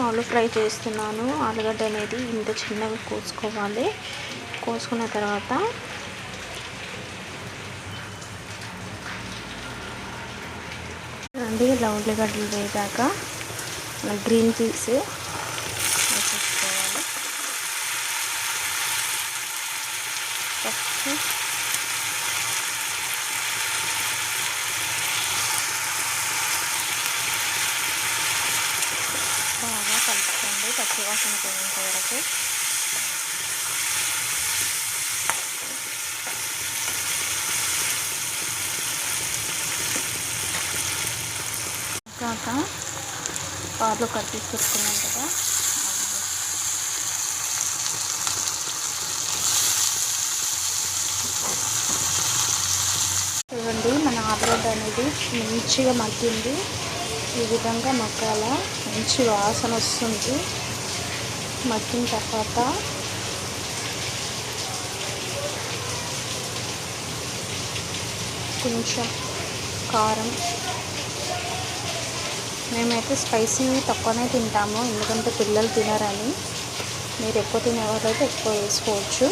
ఆలు ఫ్రై చేస్తున్నాను. ఆలుగడ్డ అనేది ఇంత చిన్నగా కోసుకోవాలి. కోసుకున్న తర్వాత ఇలా ఉల్లిగడ్డలు వేగాక గ్రీన్ పీస్ వేసేసుకోవాలి. ఫస్ట్ బాగా కలుపుకోండి పచ్చివాసన పోయేంత వరకు. కాక పాలు కట్ చేసి పెట్టుకున్నాం కదా, చూడండి మన ఆలుగడ్డ అనేది మంచిగా మగ్గింది. ఈ విధంగా మగ్గాల, మంచి వాసన వస్తుంది. మగ్గిన తర్వాత కొంచెం కారం, మేమైతే స్పైసీ తక్కువనే తింటాము ఎందుకంటే పిల్లలు తినరని. మీరు ఎక్కువ తినేవాళ్ళైతే ఎక్కువ వేసుకోవచ్చు.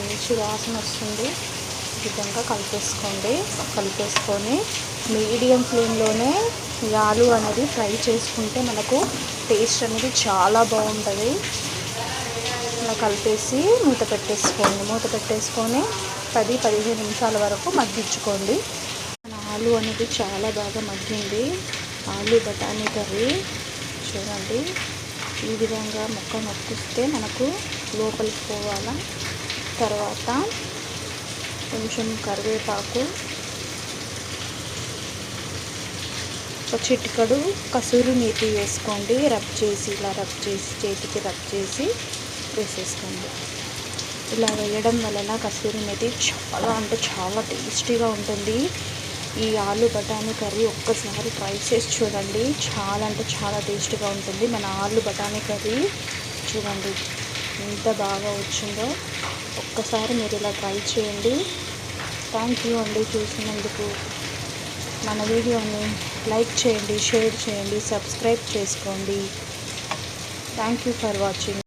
మంచి వాసన వస్తుంది. ఈ విధంగా కలిపేసుకొని మీడియం ఫ్లేమ్లోనే ఈ ఆలు అనేది ఫ్రై చేసుకుంటే మనకు టేస్ట్ అనేది చాలా బాగుంటుంది. ఇలా కలిపేసి మూత పెట్టేసుకొని 10-15 నిమిషాల వరకు మగ్గించుకోండి. మన ఆలు అనేది చాలా బాగా మగ్గింది. ఆలు బఠానీ కర్రీ చూడండి, ఈ విధంగా ముక్క మగ్గిస్తే మనకు లోపలికి పోవాలా. తర్వాత కొంచెం కరివేపాకు, ఒక చిటికెడు కసూరి మేతి వేసుకోండి. ఇలా రబ్ చేసి చేతికి రబ్ చేసి వేసేసుకోండి. ఇలా వేయడం వలన కసూరి మేతి చాలా టేస్టీగా ఉంటుంది. ఈ ఆలు బఠానీ కర్రీ ఒక్కసారి ట్రై చేసి చూడండి, చాలా టేస్టీగా ఉంటుంది. మన ఆలు బఠానీ కర్రీ చూడండి ఎంత బాగా వచ్చిందో. ఒక్కసారి మీరు ఇలా ట్రై చేయండి. థ్యాంక్ యూ అండి చూసినందుకు. మన వీడియోని లైక్ చేయండి, షేర్ చేయండి, సబ్స్క్రైబ్ చేసుకోండి. Thank you for watching.